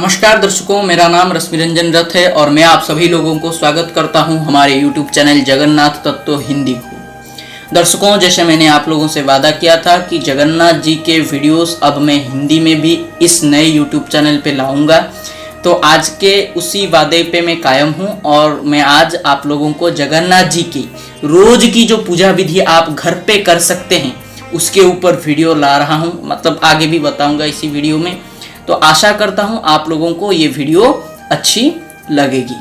नमस्कार दर्शकों, मेरा नाम रश्मि रंजन रथ है और मैं आप सभी लोगों को स्वागत करता हूं हमारे YouTube चैनल जगन्नाथ तत्व हिंदी को। दर्शकों, जैसे मैंने आप लोगों से वादा किया था कि जगन्नाथ जी के वीडियोस अब मैं हिंदी में भी इस नए YouTube चैनल पे लाऊंगा, तो आज के उसी वादे पे मैं कायम हूं और मैं आज आप लोगों को जगन्नाथ जी की रोज की जो पूजा विधि आप घर पे कर सकते हैं उसके ऊपर वीडियो ला रहा हूं। मतलब आगे भी बताऊंगा इसी वीडियो में, तो आशा करता हूं आप लोगों को ये वीडियो अच्छी लगेगी।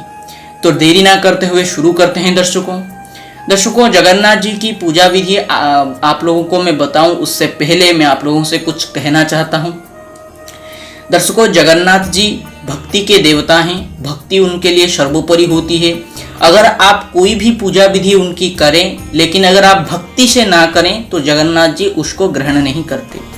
तो देरी ना करते हुए शुरू करते हैं दर्शकों, जगन्नाथ जी की पूजा विधि आप लोगों को मैं बताऊं उससे पहले मैं आप लोगों से कुछ कहना चाहता हूं। दर्शकों, जगन्नाथ जी भक्ति के देवता हैं, भक्ति उनके लिए सर्वोपरि होती है। अगर आप कोई भी पूजा विधि उनकी करें, लेकिन अगर आप भक्ति से ना करें तो जगन्नाथ जी उसको ग्रहण नहीं करते।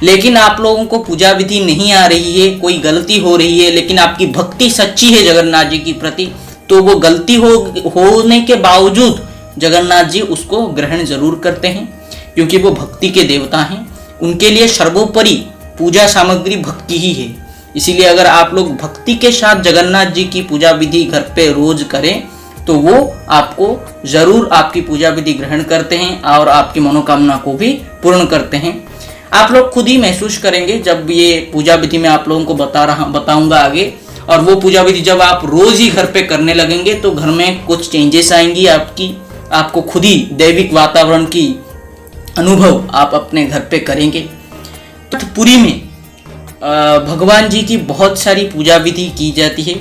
लेकिन आप लोगों को पूजा विधि नहीं आ रही है, कोई गलती हो रही है, लेकिन आपकी भक्ति सच्ची है जगन्नाथ जी की प्रति, तो वो गलती होने के बावजूद जगन्नाथ जी उसको ग्रहण जरूर करते हैं, क्योंकि वो भक्ति के देवता हैं। उनके लिए सर्वोपरि पूजा सामग्री भक्ति ही है। इसीलिए अगर आप लोग भक्ति के साथ जगन्नाथ जी की पूजा विधि घर पे रोज करें तो वो आपको जरूर आपकी पूजा विधि ग्रहण करते हैं और आपकी मनोकामना को भी पूर्ण करते हैं। आप लोग खुद ही महसूस करेंगे जब ये पूजा विधि मैं आप लोगों को बताऊंगा आगे, और वो पूजा विधि जब आप रोज ही घर पे करने लगेंगे तो घर में कुछ चेंजेस आएंगी। आपको खुद ही दैविक वातावरण की अनुभव आप अपने घर पे करेंगे। तो पुरी में भगवान जी की बहुत सारी पूजा विधि की जाती है।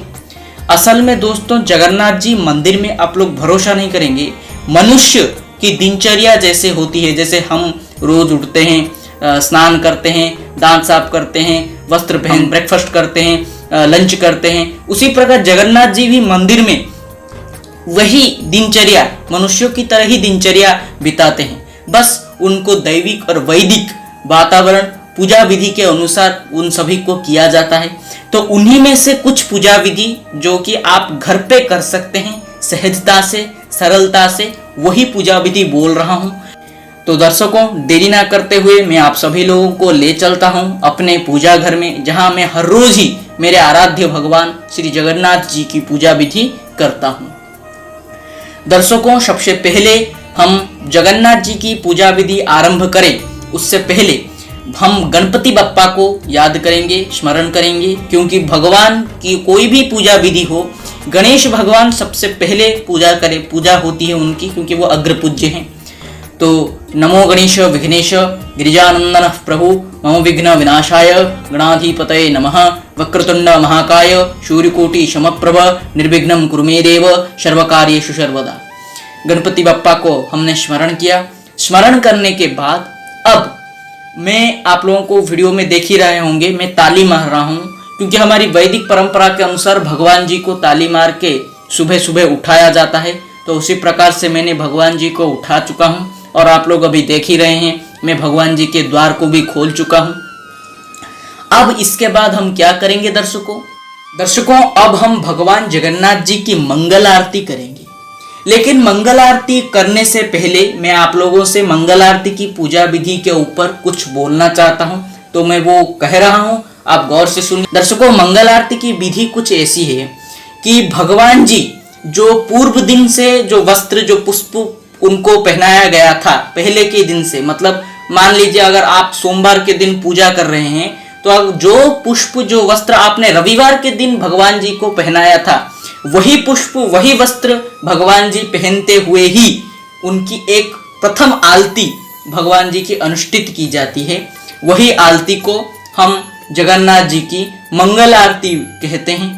असल में दोस्तों, जगन्नाथ जी मंदिर में आप लोग भरोसा नहीं करेंगे, मनुष्य की दिनचर्या जैसे होती है, जैसे हम रोज उठते हैं, स्नान करते हैं, दांत साफ करते हैं, वस्त्र पहन ब्रेकफास्ट करते हैं, लंच करते हैं, उसी प्रकार जगन्नाथ जी भी मंदिर में वही दिनचर्या मनुष्यों की तरह ही दिनचर्या बिताते हैं। बस उनको दैविक और वैदिक वातावरण पूजा विधि के अनुसार उन सभी को किया जाता है। तो उन्हीं में से कुछ पूजा विधि जो कि आप घर पे कर सकते हैं सहजता से, सरलता से, वही पूजा विधि बोल रहा हूं। तो दर्शकों, देरी ना करते हुए मैं आप सभी लोगों को ले चलता हूं अपने पूजा घर में, जहां मैं हर रोज ही मेरे आराध्य भगवान श्री जगन्नाथ जी की पूजा विधि करता हूं। दर्शकों, सबसे पहले हम जगन्नाथ जी की पूजा विधि आरंभ करें उससे पहले हम गणपति बप्पा को याद करेंगे, स्मरण करेंगे, क्योंकि भगवान की कोई भी पूजा विधि हो, गणेश भगवान सबसे पहले पूजा होती है उनकी, क्योंकि वो अग्र पूज्य हैं। तो नमो गणेश विघ्नेश गिरिजानंदन प्रभु मम विघ्न विनाशाय गणाधिपतये नमः। वक्रतुंड महाकाय सूर्यकोटि समप्रभ निर्विघ्नं कुरु मे देव सर्वकार्येषु सर्वदा। गणपति बप्पा को हमने स्मरण किया। स्मरण करने के बाद अब मैं आप लोगों को वीडियो में देख ही रहे होंगे, मैं ताली मार रहा हूँ, क्योंकि हमारी वैदिक परंपरा के अनुसार भगवान जी को ताली मार के सुबह सुबह उठाया जाता है। तो उसी प्रकार से मैंने भगवान जी को उठा चुका हूँ और आप लोग अभी देख ही रहे हैं, मैं भगवान जी के द्वार को भी खोल चुका हूँ। अब इसके बाद हम क्या करेंगे दर्शकों, अब हम भगवान जगन्नाथ जी की मंगल आरती करेंगे। लेकिन मंगल आरती करने से पहले मैं आप लोगों से मंगल आरती की पूजा विधि के ऊपर कुछ बोलना चाहता हूं, तो मैं वो कह रहा हूं, आप गौर से सुनिए। दर्शकों, मंगल आरती की विधि कुछ ऐसी है कि भगवान जी जो पूर्व दिन से जो वस्त्र, जो पुष्प उनको पहनाया गया था पहले के दिन से, मतलब मान लीजिए अगर आप सोमवार के दिन पूजा कर रहे हैं तो अब जो पुष्प, जो वस्त्र आपने रविवार के दिन भगवान जी को पहनाया था, वही पुष्प, वही वस्त्र भगवान जी पहनते हुए ही उनकी एक प्रथम आलती भगवान जी की अनुष्ठित की जाती है। वही आलती को हम जगन्नाथ जी की मंगल आरती कहते हैं।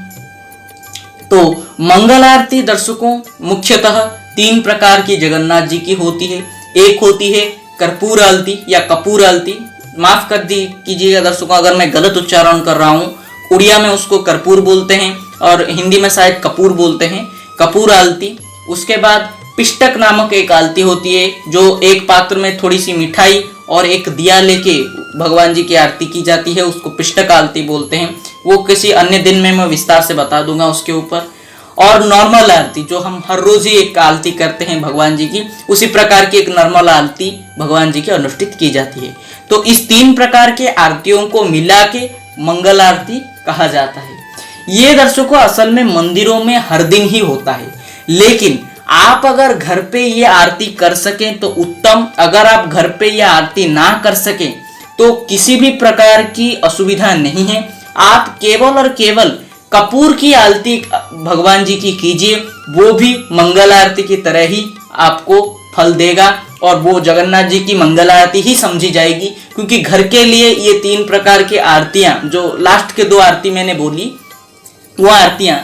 तो मंगल आरती दर्शकों मुख्यतः 3 प्रकार की जगन्नाथ जी की होती है। एक होती है कर्पूर आलती या कपूर आलती, माफ कर कीजिएगा दर्शकों अगर मैं गलत उच्चारण कर रहा हूँ। उड़िया में उसको कर्पूर बोलते हैं और हिंदी में शायद कपूर बोलते हैं, कपूर आलती। उसके बाद पिष्टक नामक एक आलती होती है, जो एक पात्र में थोड़ी सी मिठाई और एक दिया लेके भगवान जी की आरती की जाती है, उसको पिष्टक आलती बोलते हैं। वो किसी अन्य दिन में मैं विस्तार से बता दूंगा उसके ऊपर। और नॉर्मल आरती, जो हम हर रोज ही एक आरती करते हैं भगवान जी की, उसी प्रकार की एक नॉर्मल आरती भगवान जी की अनुष्ठित की जाती है। तो इस 3 प्रकार के आरतियों को मिला के मंगल आरती कहा जाता है। ये दर्शकों असल में मंदिरों में हर दिन ही होता है, लेकिन आप अगर घर पे ये आरती कर सकें तो उत्तम। अगर आप घर पे ये आरती ना कर सकें तो किसी भी प्रकार की असुविधा नहीं है। आप केवल और केवल कपूर की आरती भगवान जी की कीजिए, वो भी मंगल आरती की तरह ही आपको फल देगा और वो जगन्नाथ जी की मंगल आरती ही समझी जाएगी। क्योंकि घर के लिए ये 3 प्रकार की आरतियां, जो लास्ट के 2 आरती मैंने बोली, वो आरतियां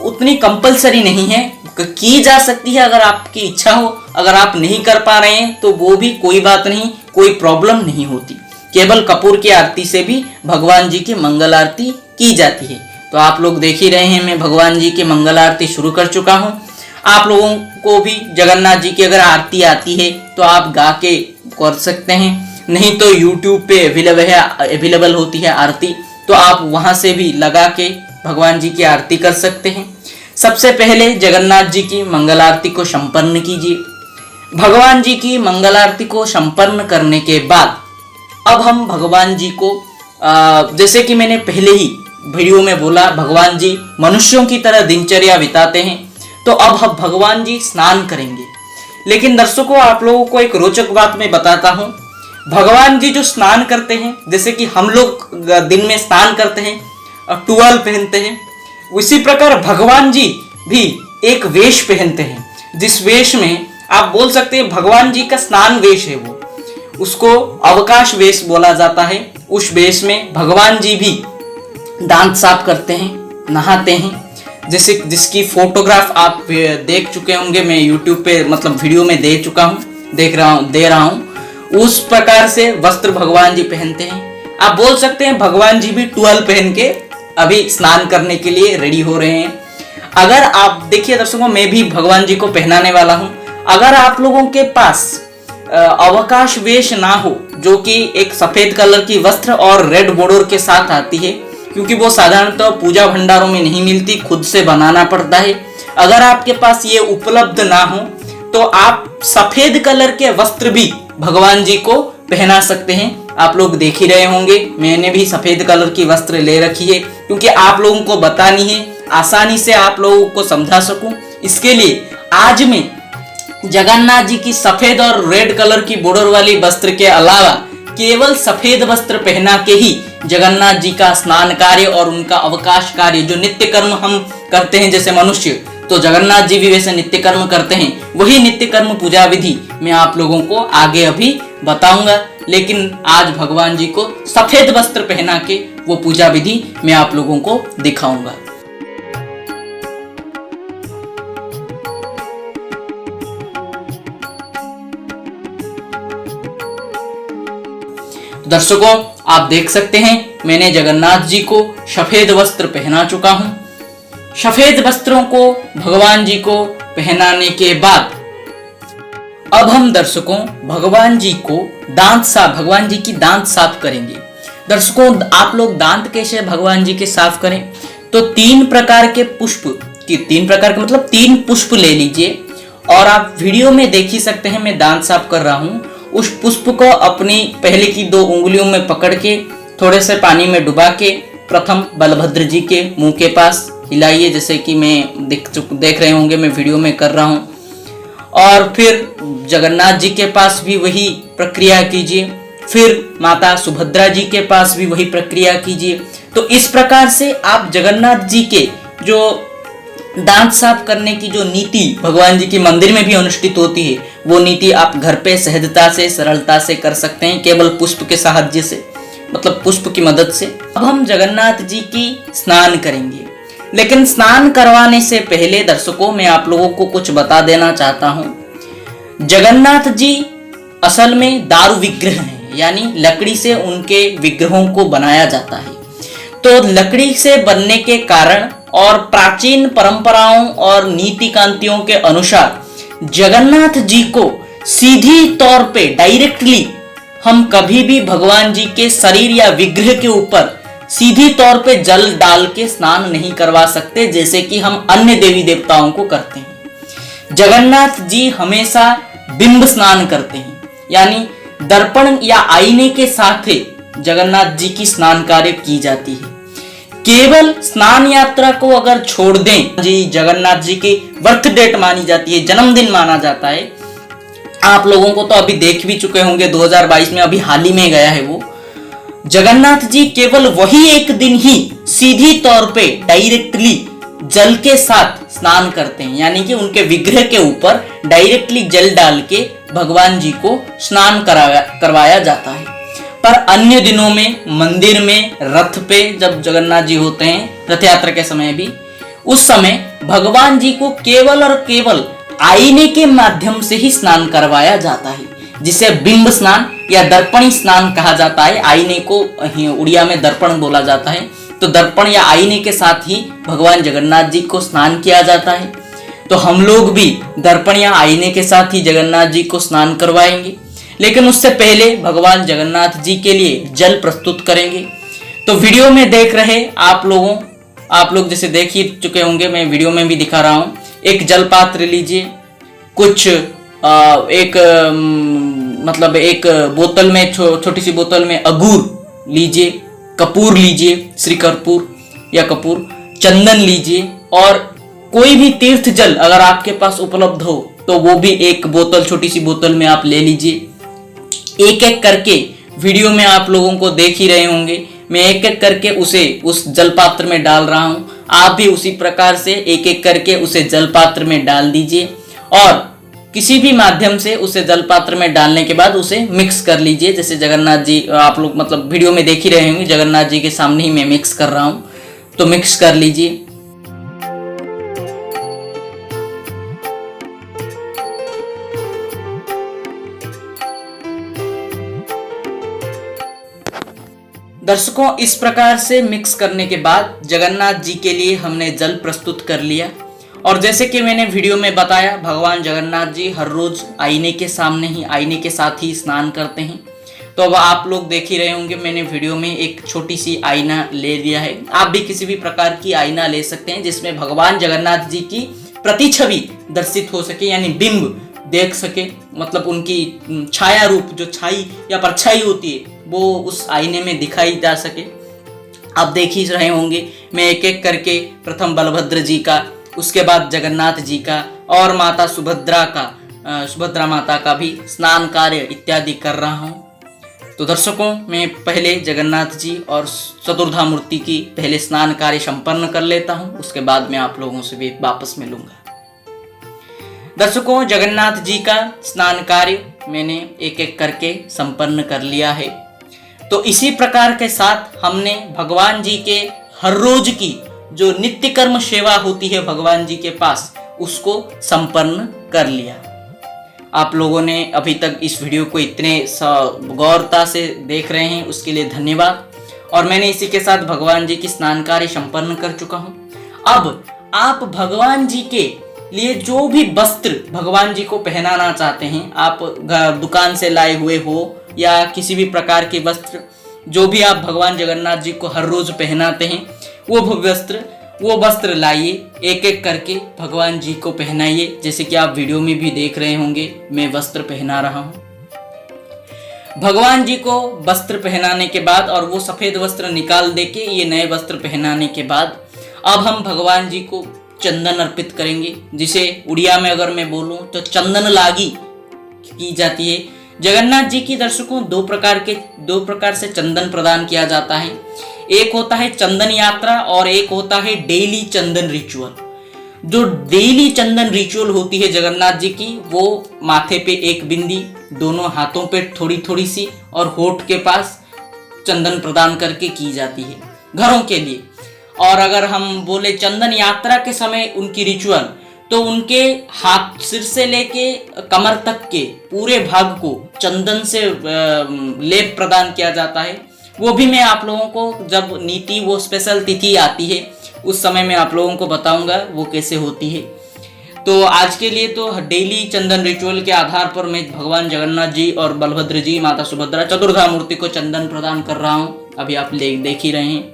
उतनी कंपलसरी नहीं है, की जा सकती है अगर आपकी इच्छा हो। अगर आप नहीं कर पा रहे हैं तो वो भी कोई बात नहीं, कोई प्रॉब्लम नहीं होती। केवल कपूर की आरती से भी भगवान जी की मंगल आरती की जाती है। तो आप लोग देख ही रहे हैं, मैं भगवान जी की मंगल आरती शुरू कर चुका हूं। आप लोगों को भी जगन्नाथ जी की अगर आरती आती है तो आप गा के कर सकते हैं, नहीं तो यूट्यूब पे अवेलेबल होती है आरती, तो आप वहां से भी लगा के भगवान जी की आरती कर सकते हैं। सबसे पहले जगन्नाथ जी की मंगल आरती को संपन्न कीजिए। भगवान जी की मंगल आरती को संपन्न करने के बाद अब हम भगवान जी को जैसे कि मैंने पहले ही वीडियो में बोला, भगवान जी मनुष्यों की तरह दिनचर्या बिताते हैं, तो अब हम भगवान जी स्नान करेंगे। लेकिन दर्शकों, आप लोगों को एक रोचक बात मैं बताता हूँ। भगवान जी जो स्नान करते हैं, जैसे कि हम लोग दिन में स्नान करते हैं, टुवाल पहनते हैं, उसी प्रकार भगवान जी भी एक वेश पहनते हैं, जिस वेश में आप बोल सकते हैं भगवान जी का स्नान वेश है, वो उसको अवकाश वेश बोला जाता है। उस वेश में भगवान जी भी दांत साफ करते हैं, नहाते हैं, जैसे जिसकी फोटोग्राफ आप देख चुके होंगे, मैं यूट्यूब पे मतलब वीडियो में दे रहा हूँ। उस प्रकार से वस्त्र भगवान जी पहनते हैं। आप बोल सकते हैं भगवान जी भी टुवाल पहन के अभी स्नान करने के लिए रेडी हो रहे हैं। अगर आप देखिए दर्शकों, मैं भी भगवान जी को पहनाने वाला हूं। अगर आप लोगों के पास अवकाश वेश ना हो, जो कि एक सफेद कलर की वस्त्र और रेड बॉर्डर के साथ आती है, क्योंकि वो साधारणतः पूजा भंडारों में नहीं मिलती, खुद से बनाना पड़ता है। अगर आपके पास ये उपलब्ध ना हो तो आप सफेद कलर के वस्त्र भी भगवान जी को पहना सकते हैं। आप लोग देख ही रहे होंगे, मैंने भी सफेद कलर की वस्त्र ले रखी है, क्योंकि आप लोगों को बतानी है, आसानी से आप लोगों को समझा सकूं। इसके लिए आज मैं जगन्नाथ जी की सफेद और रेड कलर की बॉर्डर वाली वस्त्र के अलावा केवल सफेद वस्त्र पहना के ही जगन्नाथ जी का स्नान कार्य और उनका अवकाश कार्य, जो नित्य कर्म हम करते हैं जैसे मनुष्य, तो जगन्नाथ जी भी वैसे नित्य कर्म करते हैं, वही नित्य कर्म पूजा विधि मैं आप लोगों को आगे अभी बताऊंगा। लेकिन आज भगवान जी को सफेद वस्त्र पहना के वो पूजा विधि मैं आप लोगों को दिखाऊंगा। दर्शकों, आप देख सकते हैं मैंने जगन्नाथ जी को सफेद वस्त्र पहना चुका हूं। सफेद वस्त्रों को भगवान जी को पहनाने के बाद अब हम दर्शकों भगवान जी की दांत साफ करेंगे। दर्शकों, आप लोग दांत कैसे भगवान जी के साफ करें, तो 3 प्रकार के मतलब 3 पुष्प ले लीजिए और आप वीडियो में देख ही सकते हैं, मैं दांत साफ कर रहा हूं। उस पुष्प को अपनी पहले की 2 उंगलियों में पकड़ के थोड़े से पानी में डुबा के प्रथम बलभद्र जी के मुंह के पास हिलाइए, जैसे कि मैं देख रहे होंगे, मैं वीडियो में कर रहा हूं। और फिर जगन्नाथ जी के पास भी वही प्रक्रिया कीजिए, फिर माता सुभद्रा जी के पास भी वही प्रक्रिया कीजिए। तो इस प्रकार से आप जगन्नाथ जी के जो दांत साफ करने की जो नीति भगवान जी की मंदिर में भी अनुष्ठित होती है, वो नीति आप घर पे सहजता से, सरलता से कर सकते हैं, केवल पुष्प के साहाय्य से, मतलब पुष्प की मदद से। अब हम जगन्नाथ जी की स्नान करेंगे, लेकिन स्नान करवाने से पहले दर्शकों मैं आप लोगों को कुछ बता देना चाहता हूं। जगन्नाथ जी असल में दारू विग्रह हैं, यानी लकड़ी से उनके विग्रहों को बनाया जाता है। तो लकड़ी से बनने के कारण और प्राचीन परंपराओं और नीति कांतियों के अनुसार जगन्नाथ जी को सीधी तौर पे डायरेक्टली हम कभी भी भगवान जी के शरीर या विग्रह के ऊपर सीधी तौर पे जल डाल के स्नान नहीं करवा सकते, जैसे कि हम अन्य देवी देवताओं को करते हैं। जगन्नाथ जी हमेशा बिंब स्नान करते हैं, यानी दर्पण या आईने के साथ जगन्नाथ जी की स्नान कार्य की जाती है। केवल स्नान यात्रा को अगर छोड़ दें, जी जगन्नाथ जी की बर्थ डेट मानी जाती है, जन्मदिन माना जाता है। आप लोगों को तो अभी देख भी चुके होंगे, 2022 में अभी हाल ही में गया है वो। जगन्नाथ जी केवल वही एक दिन ही सीधी तौर पे डायरेक्टली जल के साथ स्नान करते हैं, यानी कि उनके विग्रह के ऊपर डायरेक्टली जल डाल के भगवान जी को स्नान करवाया जाता है। पर अन्य दिनों में मंदिर में रथ पे जब जगन्नाथ जी होते हैं, रथ यात्रा के समय भी, उस समय भगवान जी को केवल और केवल आईने के माध्यम से ही स्नान करवाया जाता है, जिसे बिंब स्नान या दर्पणी स्नान कहा जाता है। आईने को उड़िया में दर्पण बोला जाता है। तो दर्पण या आईने के साथ ही भगवान जगन्नाथ जी को स्नान किया जाता है। तो हम लोग भी दर्पण या आईने के साथ ही जगन्नाथ जी को स्नान करवाएंगे, लेकिन उससे पहले भगवान जगन्नाथ जी के लिए जल प्रस्तुत करेंगे। तो वीडियो में देख रहे आप लोग जैसे देख ही चुके होंगे, मैं वीडियो में भी दिखा रहा हूँ। एक जल पात्र लीजिए, कुछ एक बोतल में, छोटी सी बोतल में अगूर लीजिए, कपूर लीजिए, श्री कर्पूर या कपूर, चंदन लीजिए, और कोई भी तीर्थ जल अगर आपके पास उपलब्ध हो तो वो भी एक बोतल, छोटी सी बोतल में आप ले लीजिए। एक एक करके वीडियो में आप लोगों को देख ही रहे होंगे, मैं एक एक करके उसे उस जल पात्र में डाल रहा हूं। आप भी उसी प्रकार से एक एक करके उसे जल पात्र में डाल दीजिए, और किसी भी माध्यम से उसे जल पात्र में डालने के बाद उसे मिक्स कर लीजिए। जैसे जगन्नाथ जी आप लोग वीडियो में देख ही रहे होंगे, जगन्नाथ जी के सामने ही मैं मिक्स कर रहा हूं, तो मिक्स कर लीजिए। दर्शकों, इस प्रकार से मिक्स करने के बाद जगन्नाथ जी के लिए हमने जल प्रस्तुत कर लिया। और जैसे कि मैंने वीडियो में बताया, भगवान जगन्नाथ जी हर रोज आईने के सामने ही, आईने के साथ ही स्नान करते हैं। तो अब आप लोग देख ही रहे होंगे, मैंने वीडियो में एक छोटी सी आईना ले लिया है। आप भी किसी भी प्रकार की आईना ले सकते हैं जिसमें भगवान जगन्नाथ जी की प्रतिछवि दर्शित हो सके, यानी बिंब देख सके, उनकी छाया रूप, जो छाई या परछाई होती है, वो उस आईने में दिखाई जा सके। आप देख ही रहे होंगे, मैं एक एक करके प्रथम बलभद्र जी का, उसके बाद जगन्नाथ जी का और माता सुभद्रा माता का भी स्नान कार्य इत्यादि कर रहा हूँ। तो दर्शकों, मैं पहले जगन्नाथ जी और चतुर्धा मूर्ति की पहले स्नान कार्य संपन्न कर लेता हूँ, उसके बाद मैं आप लोगों से भी वापस मिलूंगा। दर्शकों, जगन्नाथ जी का स्नान कार्य मैंने एक एक करके संपन्न कर लिया है। तो इसी प्रकार के साथ हमने भगवान जी के हर रोज की जो नित्य कर्म सेवा होती है भगवान जी के पास, उसको संपन्न कर लिया। आप लोगों ने अभी तक इस वीडियो को इतने गौरता से देख रहे हैं, उसके लिए धन्यवाद। और मैंने इसी के साथ भगवान जी की स्नान कार्य संपन्न कर चुका हूं। अब आप भगवान जी के लिए जो भी वस्त्र भगवान जी को पहनाना चाहते हैं, आप दुकान से लाए हुए हो या किसी भी प्रकार के वस्त्र, जो भी आप भगवान जगन्नाथ जी को हर रोज पहनाते हैं, वो वस्त्र लाइए, एक एक करके भगवान जी को पहनाइए। जैसे कि आप वीडियो में भी देख रहे होंगे, मैं वस्त्र पहना रहा हूं। भगवान जी को वस्त्र पहनाने के बाद और वो सफेद वस्त्र निकाल देके ये नए वस्त्र पहनाने के बाद अब हम भगवान जी को चंदन अर्पित करेंगे, जिसे उड़िया में अगर मैं बोलूं तो चंदन लागी की जाती है। जगन्नाथ जी की दर्शकों दो प्रकार से चंदन प्रदान किया जाता है। एक होता है चंदन यात्रा और एक होता है डेली चंदन रिचुअल। जो डेली चंदन रिचुअल होती है जगन्नाथ जी की, वो माथे पे एक बिंदी, दोनों हाथों पे थोड़ी थोड़ी सी और होठ के पास चंदन प्रदान करके की जाती है घरों के लिए। और अगर हम बोले चंदन यात्रा के समय उनकी रिचुअल, तो उनके हाथ, सिर से लेके कमर तक के पूरे भाग को चंदन से लेप प्रदान किया जाता है। वो भी मैं आप लोगों को जब नीति, वो स्पेशल तिथि आती है, उस समय मैं आप लोगों को बताऊंगा वो कैसे होती है। तो आज के लिए तो डेली चंदन रिचुअल के आधार पर मैं भगवान जगन्नाथ जी और बलभद्र जी, माता सुभद्रा, चतुर्धा मूर्ति को चंदन प्रदान कर रहा हूँ। अभी आप देख ही रहे हैं।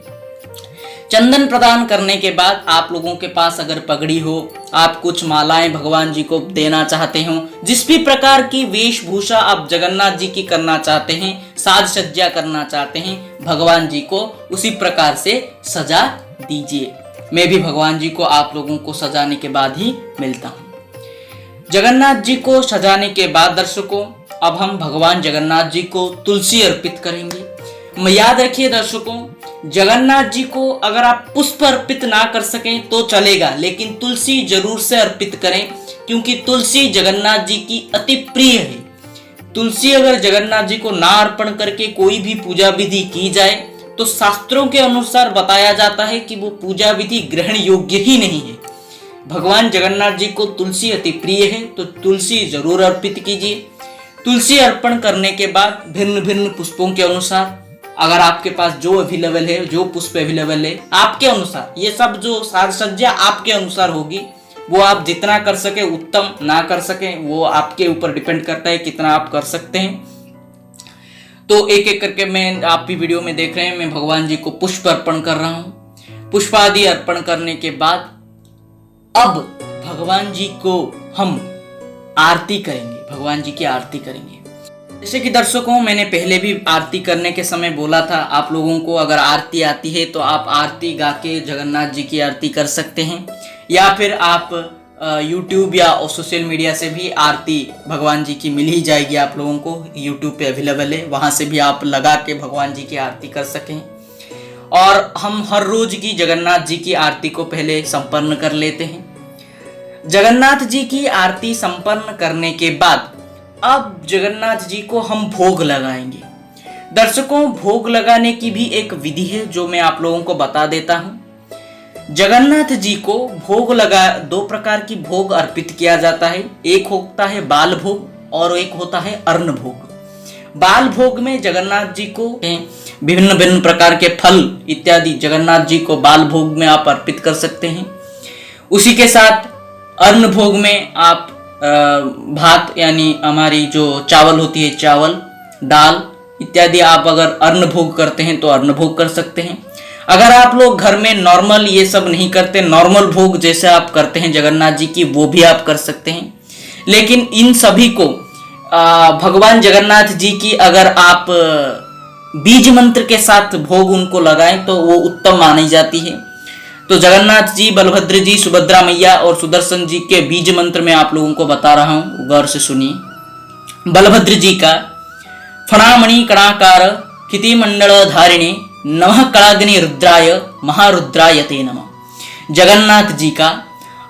चंदन प्रदान करने के बाद आप लोगों के पास अगर पगड़ी हो, आप कुछ मालाएं भगवान जी को देना चाहते हो, जिस भी प्रकार की वेशभूषा आप जगन्नाथ जी की करना चाहते हैं, साज सज्जा करना चाहते हैं, भगवान जी को उसी प्रकार से सजा दीजिए। मैं भी भगवान जी को आप लोगों को सजाने के बाद ही मिलता हूँ। जगन्नाथ जी को सजाने के बाद दर्शकों, अब हम भगवान जगन्नाथ जी को तुलसी अर्पित करेंगे। याद रखिए दर्शकों, जगन्नाथ जी को अगर आप पुष्प अर्पित ना कर सकें तो चलेगा, लेकिन तुलसी जरूर से अर्पित करें, क्योंकि तुलसी जगन्नाथ जी की अति प्रिय है। तुलसी अगर जगन्नाथ जी को ना अर्पण करके कोई भी पूजा विधि की जाए तो शास्त्रों के अनुसार बताया जाता है कि वो पूजा विधि ग्रहण योग्य ही नहीं है। भगवान जगन्नाथ जी को तुलसी अति प्रिय है, तो तुलसी जरूर अर्पित कीजिए। तुलसी अर्पण करने के बाद भिन्न भिन्न पुष्पों के अनुसार, अगर आपके पास जो अवेलेबल है, जो पुष्प अवेलेबल है आपके अनुसार, ये सब जो साज सज्जा आपके अनुसार होगी, वो आप जितना कर सके उत्तम, ना कर सके वो आपके ऊपर डिपेंड करता है कितना आप कर सकते हैं। तो एक एक करके मैं, आप भी वीडियो में देख रहे हैं, मैं भगवान जी को पुष्प अर्पण कर रहा हूं। पुष्प आदि अर्पण करने के बाद अब भगवान जी को हम आरती करेंगे, भगवान जी की आरती करेंगे। जैसे कि दर्शकों, मैंने पहले भी आरती करने के समय बोला था, आप लोगों को अगर आरती आती है तो आप आरती गा के जगन्नाथ जी की आरती कर सकते हैं, या फिर आप YouTube या सोशल मीडिया से भी आरती भगवान जी की मिल ही जाएगी आप लोगों को। YouTube पे अवेलेबल है, वहाँ से भी आप लगा के भगवान जी की आरती कर सकें। और हम हर रोज की जगन्नाथ जी की आरती को पहले संपन्न कर लेते हैं। जगन्नाथ जी की आरती संपन्न करने के बाद अब जगन्नाथ जी को हम भोग लगाएंगे। दर्शकों, भोग लगाने की भी एक विधि है जो मैं आप लोगों को बता देता हूं। जगन्नाथ जी को भोग लगा, दो प्रकार की भोग अर्पित किया जाता है। एक होता है बाल भोग और एक होता है अर्ण भोग। बाल भोग में जगन्नाथ जी को विभिन्न विभिन्न प्रकार के फल इत्यादि जगन्नाथ जी को बाल भोग में आप अर्पित कर सकते हैं। उसी के साथ अन्न भोग में आप भात, यानी हमारी जो चावल होती है, चावल, दाल इत्यादि आप अगर अन्न भोग करते हैं तो अन्न भोग कर सकते हैं। अगर आप लोग घर में नॉर्मल ये सब नहीं करते, नॉर्मल भोग जैसे आप करते हैं जगन्नाथ जी की, वो भी आप कर सकते हैं। लेकिन इन सभी को भगवान जगन्नाथ जी की अगर आप बीज मंत्र के साथ भोग उनको लगाएं तो वो उत्तम मानी जाती है। तो जगन्नाथ जी, बलभद्र जी, सुभद्रा मैया और सुदर्शन जी के बीज मंत्र में आप लोगों को बता रहा हूं, गौर से सुनिए। बलभद्र जी का फणामणि कणाकार किति मंडल धारिणे नमः कलाग्नि रुद्राय महारुद्राय ते नमः। जगन्नाथ जी का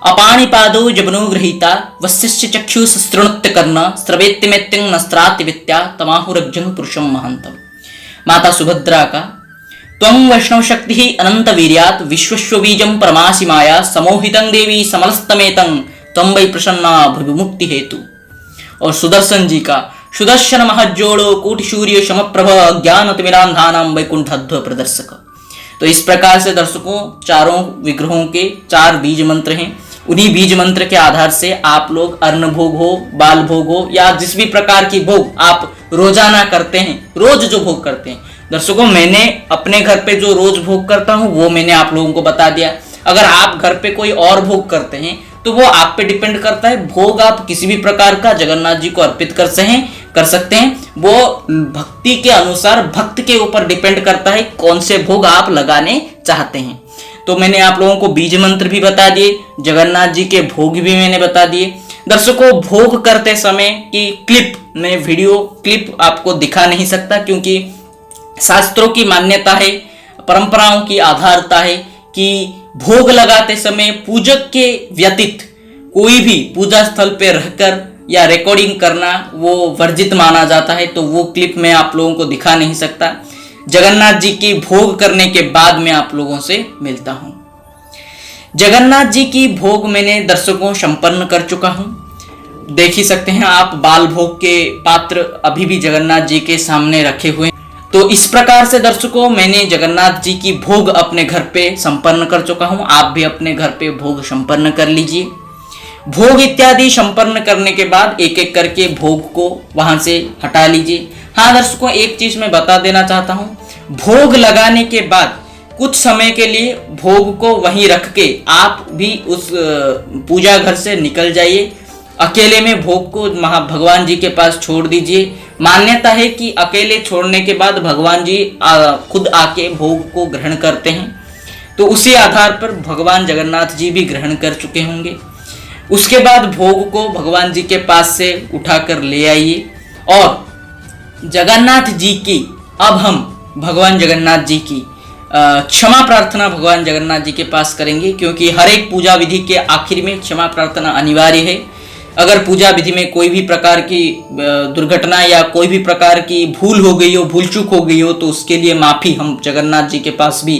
अपाणिपादो जबनो गृहीता वस्यस्य चक्षु सस्तृणुत्य कर्ण स्रवेत्ति मेत्यं नस्त्राति वित्या तमाहुरज्जं पुरुषं महांतम। माता सुभद्रा का त्वं वैष्णव शक्ति अनंत वीर्यात् विश्वस्व बीजं परमासि माया समोहितं देवी समलस्तमेतं त्वं वै प्रसन्ना भुविमुक्ति हेतु। और सुदर्शन जी का सुदर्शन महज्जोड़ो कोटि सूर्य समप्रभ ज्ञान तिमिरांधानां वैकुंठध्व प्रदर्शक। तो इस प्रकार से दर्शकों, चारों विग्रहों के 4 बीज मंत्र हैं। उन्हीं बीज मंत्र के आधार से आप लोग अन्न भोग हो, बाल भोग हो, या जिस भी प्रकार की भोग आप रोजाना करते हैं, रोज जो भोग करते हैं। दर्शकों, मैंने अपने घर पे जो रोज भोग करता हूं वो मैंने आप लोगों को बता दिया। अगर आप घर पे कोई और भोग करते हैं तो वो आप पे डिपेंड करता है। भोग आप किसी भी प्रकार का जगन्नाथ जी को अर्पित कर सकते हैं। वो भक्ति के अनुसार, भक्त के ऊपर डिपेंड करता है कौन से भोग आप लगाने चाहते हैं। तो मैंने आप लोगों को बीज मंत्र भी बता दिए, जगन्नाथ जी के भोग भी मैंने बता दिए। दर्शकों, भोग करते समय की क्लिप, मैं वीडियो क्लिप आपको दिखा नहीं सकता, क्योंकि शास्त्रों की मान्यता है, परंपराओं की आधारता है कि भोग लगाते समय पूजक के व्यतीत कोई भी पूजा स्थल पे रहकर या रिकॉर्डिंग करना वो वर्जित माना जाता है। तो वो क्लिप मैं आप लोगों को दिखा नहीं सकता। जगन्नाथ जी की भोग करने के बाद मैं आप लोगों से मिलता हूं। जगन्नाथ जी की भोग मैंने दर्शकों संपन्न कर चुका हूं। देख ही सकते हैं आप, बाल भोग के पात्र अभी भी जगन्नाथ जी के सामने रखे हुए। तो इस प्रकार से दर्शकों, मैंने जगन्नाथ जी की भोग अपने घर पे संपन्न कर चुका हूं। आप भी अपने घर पे भोग संपन्न कर लीजिए। भोग इत्यादि संपन्न करने के बाद एक एक करके भोग को वहां से हटा लीजिए। हाँ दर्शकों, एक चीज मैं बता देना चाहता हूं, भोग लगाने के बाद कुछ समय के लिए भोग को वहीं रख के आप भी उस पूजा घर से निकल जाइए। अकेले में भोग को भगवान जी के पास छोड़ दीजिए। मान्यता है कि अकेले छोड़ने के बाद भगवान जी खुद आके भोग को ग्रहण करते हैं, तो उसी आधार पर भगवान जगन्नाथ जी भी ग्रहण कर चुके होंगे। उसके बाद भोग को भगवान जी के पास से उठाकर ले आइए और जगन्नाथ जी की, अब हम भगवान जगन्नाथ जी की क्षमा प्रार्थना भगवान जगन्नाथ जी के पास करेंगे, क्योंकि हर एक पूजा विधि के आखिर में क्षमा प्रार्थना अनिवार्य है। अगर पूजा विधि में कोई भी प्रकार की दुर्घटना या कोई भी प्रकार की भूल हो गई हो, भूल चूक हो गई हो, तो उसके लिए माफी हम जगन्नाथ जी के पास भी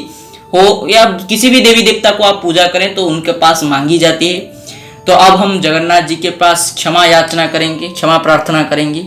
हो, या किसी भी देवी देवता को आप पूजा करें तो उनके पास मांगी जाती है। तो अब हम जगन्नाथ जी के पास क्षमा याचना करेंगे, क्षमा प्रार्थना करेंगे।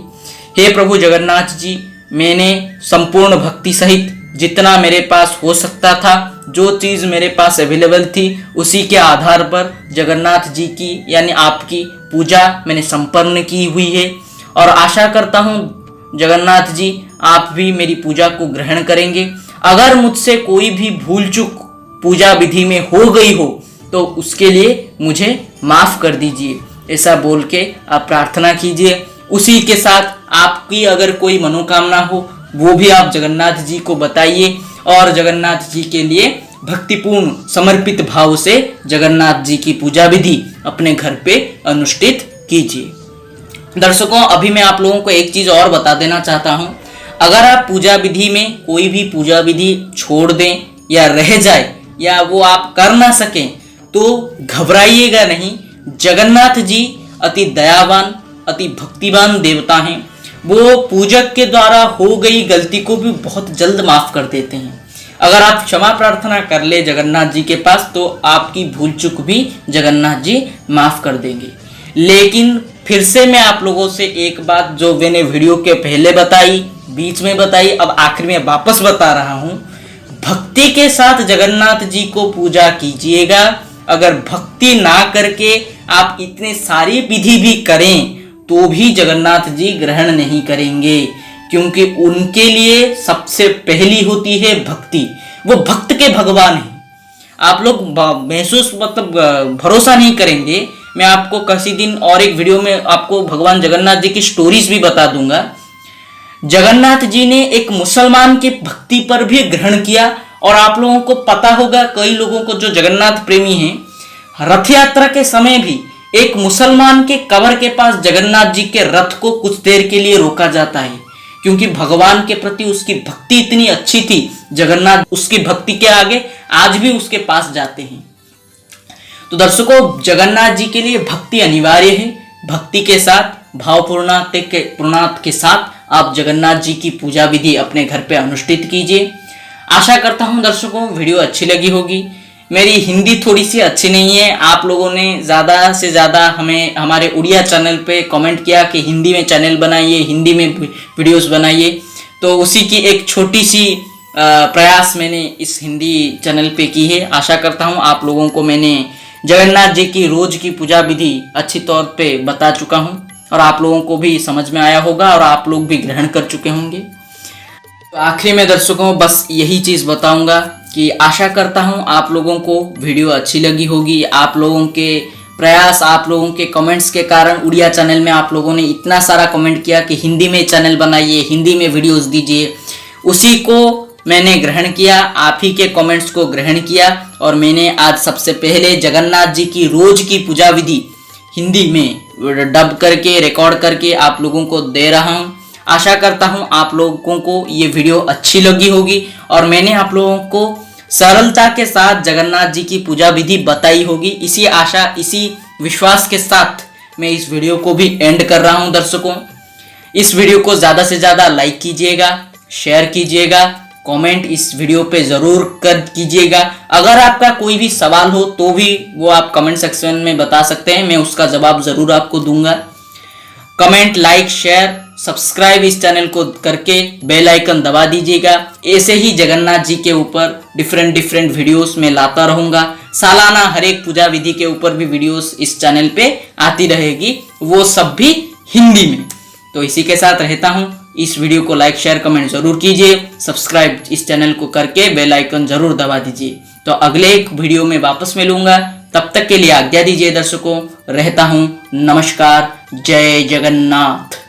हे प्रभु जगन्नाथ जी, मैंने संपूर्ण भक्ति सहित जितना मेरे पास हो सकता था, जो चीज़ मेरे पास अवेलेबल थी, उसी के आधार पर जगन्नाथ जी की यानी आपकी पूजा मैंने संपन्न की हुई है, और आशा करता हूँ जगन्नाथ जी आप भी मेरी पूजा को ग्रहण करेंगे। अगर मुझसे कोई भी भूल चूक पूजा विधि में हो गई हो तो उसके लिए मुझे माफ कर दीजिए, ऐसा बोल के आप प्रार्थना कीजिए। उसी के साथ आपकी अगर कोई मनोकामना हो वो भी आप जगन्नाथ जी को बताइए, और जगन्नाथ जी के लिए भक्तिपूर्ण समर्पित भाव से जगन्नाथ जी की पूजा विधि अपने घर पे अनुष्ठित कीजिए। दर्शकों, अभी मैं आप लोगों को एक चीज और बता देना चाहता हूं। अगर आप पूजा विधि में कोई भी पूजा विधि छोड़ दें या रह जाए या वो आप कर ना सकें तो घबराइएगा नहीं। जगन्नाथ जी अति दयावान, अति भक्तिवान देवता हैं। वो पूजक के द्वारा हो गई गलती को भी बहुत जल्द माफ कर देते हैं। अगर आप क्षमा प्रार्थना कर ले जगन्नाथ जी के पास तो आपकी भूल चूक भी जगन्नाथ जी माफ कर देंगे। लेकिन फिर से मैं आप लोगों से एक बात जो मैंने वीडियो के पहले बताई, बीच में बताई, अब आखिर में वापस बता रहा हूं, भक्ति के साथ जगन्नाथ जी को पूजा कीजिएगा। अगर भक्ति ना करके आप इतने सारी विधि भी करें तो भी जगन्नाथ जी ग्रहण नहीं करेंगे, क्योंकि उनके लिए सबसे पहली होती है भक्ति। वो भक्त के भगवान हैं। आप लोग महसूस भरोसा नहीं करेंगे। मैं आपको किसी दिन और एक वीडियो में आपको भगवान जगन्नाथ जी की स्टोरीज भी बता दूंगा। जगन्नाथ जी ने एक मुसलमान के भक्ति पर भी ग्रहण किया, और आप लोगों को पता होगा, कई लोगों को जो जगन्नाथ प्रेमी हैं, रथ यात्रा के समय भी एक मुसलमान के कब्र के पास जगन्नाथ जी के रथ को कुछ देर के लिए रोका जाता है, क्योंकि भगवान के प्रति उसकी भक्ति इतनी अच्छी थी। जगन्नाथ उसकी भक्ति के आगे आज भी उसके पास जाते हैं। तो दर्शकों, जगन्नाथ जी के लिए भक्ति अनिवार्य है। भक्ति के साथ भावपूर्णात के साथ आप जगन्नाथ जी की पूजा विधि अपने घर पे अनुष्ठित कीजिए। आशा करता हूं दर्शकों वीडियो अच्छी लगी होगी। मेरी हिंदी थोड़ी सी अच्छी नहीं है। आप लोगों ने ज़्यादा से ज़्यादा हमें हमारे उड़िया चैनल पे कमेंट किया कि हिंदी में चैनल बनाइए, हिंदी में वीडियोस बनाइए। तो उसी की एक छोटी सी प्रयास मैंने इस हिंदी चैनल पे की है। आशा करता हूँ आप लोगों को मैंने जगन्नाथ जी की रोज की पूजा विधि अच्छी तौर पे बता चुका हूँ, और आप लोगों को भी समझ में आया होगा और आप लोग भी ग्रहण कर चुके होंगे। तो आखिरी में दर्शकों बस यही चीज़ बताऊंगा कि आशा करता हूं आप लोगों को वीडियो अच्छी लगी होगी। आप लोगों के प्रयास, आप लोगों के कमेंट्स के कारण उड़िया चैनल में आप लोगों ने इतना सारा कमेंट किया कि हिंदी में चैनल बनाइए, हिंदी में वीडियोस दीजिए। उसी को मैंने ग्रहण किया, आप ही के कमेंट्स को ग्रहण किया, और मैंने आज सबसे पहले जगन्नाथ जी की रोज की पूजा विधि हिंदी में डब करके रिकॉर्ड करके आप लोगों को दे रहा हूँ। आशा करता हूँ आप लोगों को ये वीडियो अच्छी लगी होगी, और मैंने आप लोगों को सरलता के साथ जगन्नाथ जी की पूजा विधि बताई होगी। इसी आशा, इसी विश्वास के साथ मैं इस वीडियो को भी एंड कर रहा हूं। दर्शकों, इस वीडियो को ज़्यादा से ज़्यादा लाइक कीजिएगा, शेयर कीजिएगा, कमेंट इस वीडियो पे ज़रूर कर कीजिएगा। अगर आपका कोई भी सवाल हो तो भी वो आप कमेंट सेक्शन में बता सकते हैं, मैं उसका जवाब ज़रूर आपको दूंगा। कमेंट, लाइक, शेयर, सब्सक्राइब इस चैनल को करके बेल आइकन दबा दीजिएगा। ऐसे ही जगन्नाथ जी के ऊपर डिफरेंट वीडियोस में लाता रहूँगा। सालाना हर एक पूजा विधि के ऊपर भी वीडियोस इस चैनल पे आती रहेगी, वो सब भी हिंदी में। तो इसी के साथ रहता हूँ। इस वीडियो को लाइक शेयर कमेंट जरूर कीजिए, सब्सक्राइब इस चैनल को करके बेल आइकन जरूर दबा दीजिए। तो अगले एक वीडियो में वापस मिलूंगा, तब तक के लिए आज्ञा दीजिए दर्शकों। रहता हूँ, नमस्कार, जय जगन्नाथ।